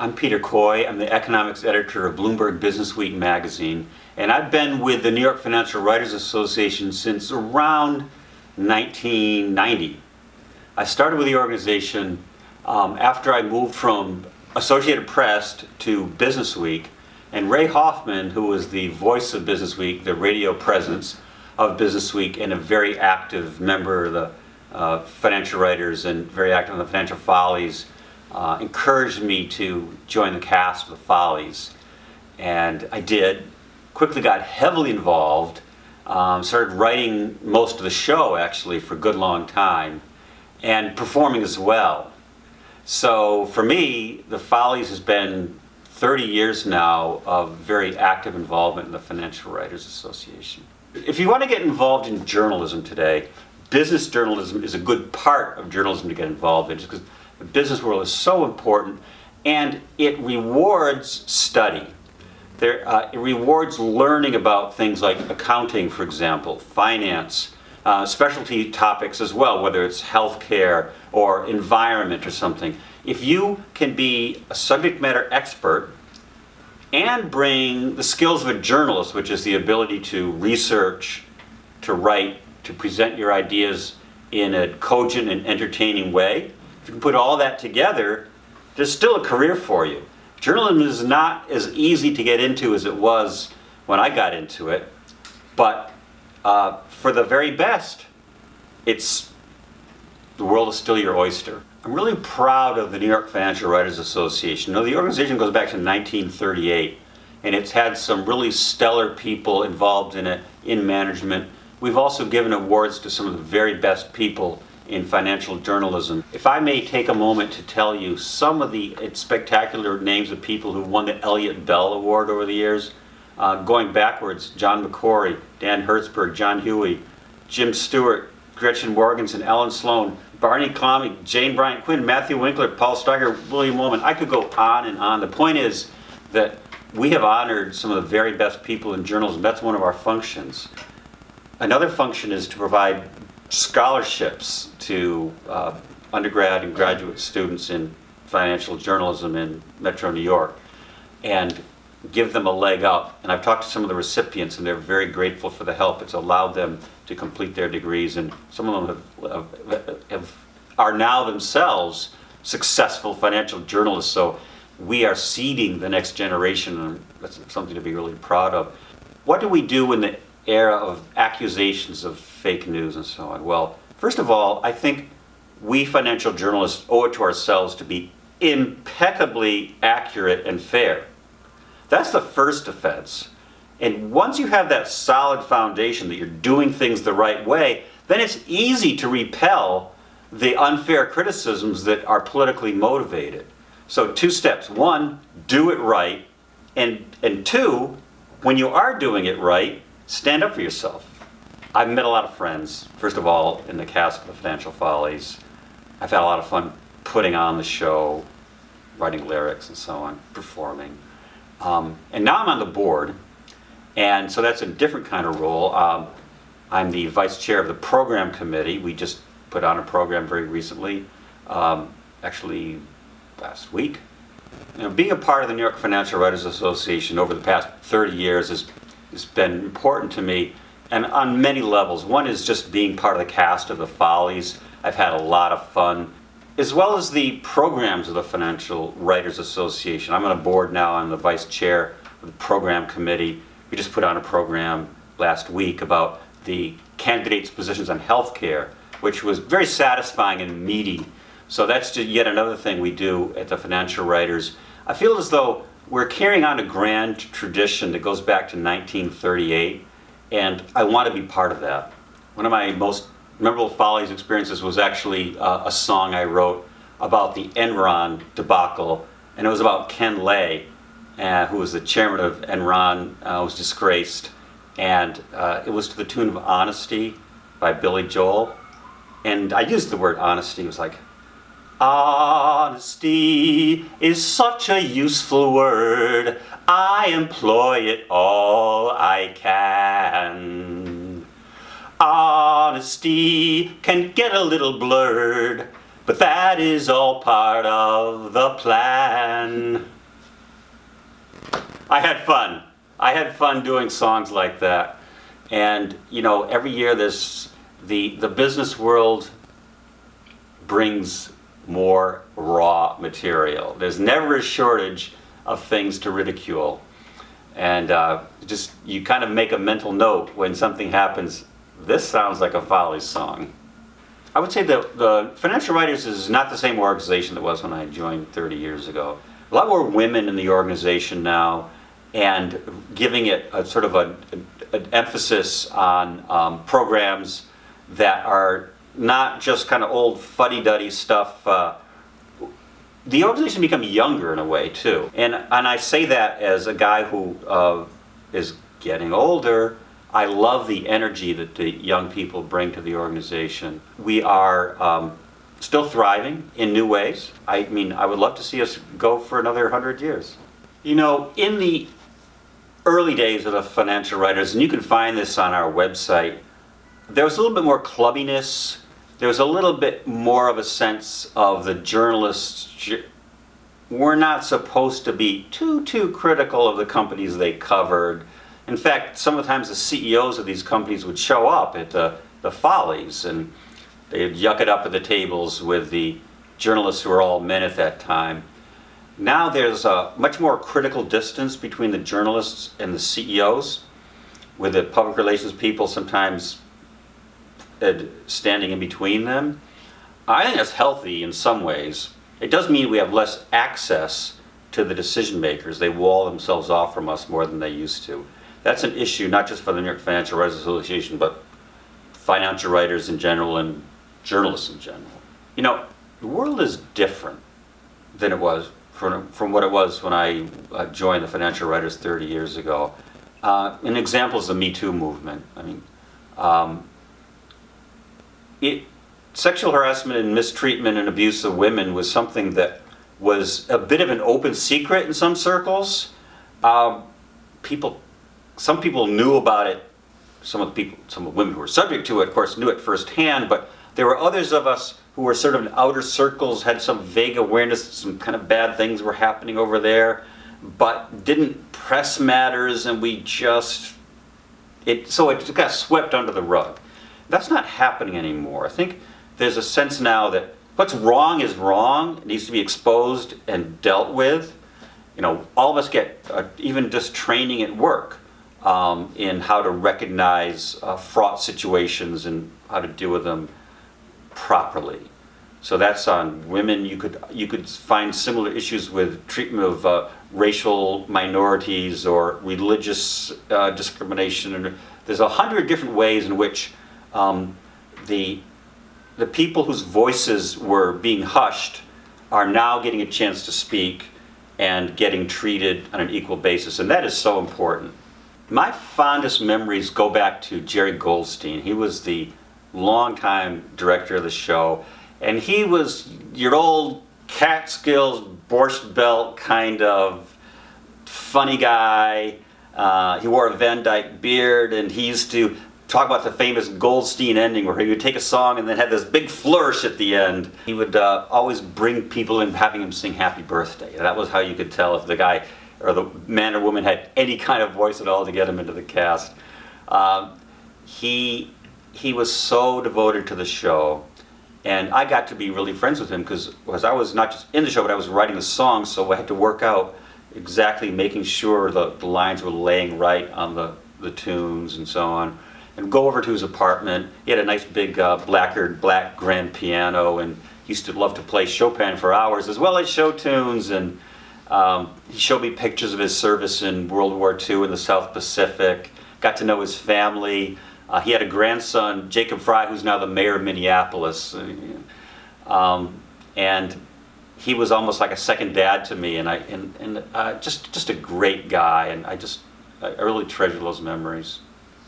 I'm Peter Coy. I'm the economics editor of Bloomberg Businessweek magazine, and I've been with the New York Financial Writers Association since around 1990. I started with the organization after I moved from Associated Press to Businessweek, and Ray Hoffman, who was the voice of Businessweek, the radio presence of Businessweek, and a very active member of the financial writers and very active in the Financial Follies, encouraged me to join the cast of the Follies. And I did. Quickly got heavily involved, started writing most of the show actually for a good long time, and performing as well. So for me, the Follies has been 30 years now of very active involvement in the Financial Writers Association. If you want to get involved in journalism today, business journalism is a good part of journalism to get involved in, just because the business world is so important, and it rewards study. It rewards learning about things like accounting, for example, finance, specialty topics as well, whether it's healthcare or environment or something. If you can be a subject matter expert and bring the skills of a journalist, which is the ability to research, to write, to present your ideas in a cogent and entertaining way, if you can put all that together, there's still a career for you. Journalism is not as easy to get into as it was when I got into it, but for the very best, the world is still your oyster. I'm really proud of the New York Financial Writers Association. The organization goes back to 1938, and it's had some really stellar people involved in it, in management. We've also given awards to some of the very best people in financial journalism. If I may take a moment to tell you some of the spectacular names of people who won the Elliott Bell Award over the years, going backwards: John McCrory, Dan Hertzberg, John Huey, Jim Stewart, Gretchen Morgensen, Ellen Sloan, Barney Clommie, Jane Bryant Quinn, Matthew Winkler, Paul Steiger, William Woolman. I could go on and on. The point is that we have honored some of the very best people in journalism. That's one of our functions. Another function is to provide scholarships to undergrad and graduate students in financial journalism in Metro New York, and give them a leg up. And I've talked to some of the recipients, and they're very grateful for the help. It's allowed them to complete their degrees, and some of them are now themselves successful financial journalists. So we are seeding the next generation, and that's something to be really proud of. What do we do in the era of accusations of fake news and so on? Well, first of all, I think we financial journalists owe it to ourselves to be impeccably accurate and fair. That's the first offense. And once you have that solid foundation that you're doing things the right way, then it's easy to repel the unfair criticisms that are politically motivated. So 2 steps. 1, do it right. And 2, when you are doing it right, stand up for yourself. I've met a lot of friends, first of all, in the cast of the Financial Follies. I've had a lot of fun putting on the show, writing lyrics and so on, performing. And now I'm on the board, and so that's a different kind of role. I'm the vice chair of the program committee. We just put on a program very recently, actually last week. Being a part of the New York Financial Writers Association over the past 30 years has been important to me, and on many levels. One is just being part of the cast of the Follies. I've had a lot of fun, as well as the programs of the Financial Writers Association. I'm on a board now. I'm the vice chair of the program committee. We just put on a program last week about the candidates' positions on healthcare, which was very satisfying and meaty. So that's just yet another thing we do at the Financial Writers. I feel as though we're carrying on a grand tradition that goes back to 1938, and I want to be part of that. One of my most memorable Follies experiences was actually a song I wrote about the Enron debacle, and it was about Ken Lay, who was the chairman of Enron, was disgraced, and it was to the tune of Honesty by Billy Joel. And I used the word honesty. It was like, honesty is such a useful word, I employ it all I can. Honesty can get a little blurred, but that is all part of the plan. I had fun. I had fun doing songs like that. And, you know, every year the business world brings more raw material. There's never a shortage of things to ridicule. And just, you kind of make a mental note when something happens, this sounds like a Follies song. I would say that the Financial Writers is not the same organization that was when I joined 30 years ago. A lot more women in the organization now, and giving it a sort of an emphasis on programs that are not just kind of old fuddy-duddy stuff. The organization become younger in a way too, and I say that as a guy who is getting older. I love the energy that the young people bring to the organization. We are still thriving in new ways. I mean, I would love to see us go for another 100 years. You know, in the early days of the Financial Writers, and you can find this on our website, there was a little bit more clubbiness. There was a little bit more of a sense of the journalists were not supposed to be too critical of the companies they covered. In fact, sometimes the CEOs of these companies would show up at the Follies, and they'd yuck it up at the tables with the journalists who were all men at that time. Now there's a much more critical distance between the journalists and the CEOs, with the public relations people sometimes standing in between them. I think that's healthy in some ways. It does mean we have less access to the decision makers. They wall themselves off from us more than they used to. That's an issue not just for the New York Financial Writers Association, but financial writers in general and journalists in general. You know, the world is different than it was from what it was when I joined the Financial Writers 30 years ago. An example is the Me Too movement. I mean, sexual harassment and mistreatment and abuse of women was something that was a bit of an open secret in some circles. Some people knew about it. Some of the women who were subject to it, of course, knew it firsthand, but there were others of us who were sort of in outer circles, had some vague awareness that some kind of bad things were happening over there, but didn't press matters, and so it got swept under the rug. That's not happening anymore. I think there's a sense now that what's wrong is wrong. It needs to be exposed and dealt with. You know, all of us get even just training at work in how to recognize fraught situations and how to deal with them properly. So that's on women. You could find similar issues with treatment of racial minorities or religious discrimination. And there's 100 different ways in which the people whose voices were being hushed are now getting a chance to speak and getting treated on an equal basis, and that is so important. My fondest memories go back to Jerry Goldstein. He was the longtime director of the show, and he was your old Catskills, Borscht Belt kind of funny guy. He wore a Van Dyke beard, and he used to talk about the famous Goldstein ending where he would take a song and then have this big flourish at the end. He would always bring people in, having him sing Happy Birthday. That was how you could tell if the guy or the man or woman had any kind of voice at all to get him into the cast. He was so devoted to the show, and I got to be really friends with him because I was not just in the show, but I was writing the songs, so I had to work out exactly making sure the lines were laying right on the tunes and so on. And go over to his apartment. He had a nice big black grand piano, and he used to love to play Chopin for hours as well as show tunes. And he showed me pictures of his service in World War II in the South Pacific. Got to know his family. He had a grandson, Jacob Fry, who's now the mayor of Minneapolis. And he was almost like a second dad to me, and just a great guy. And I really treasure those memories.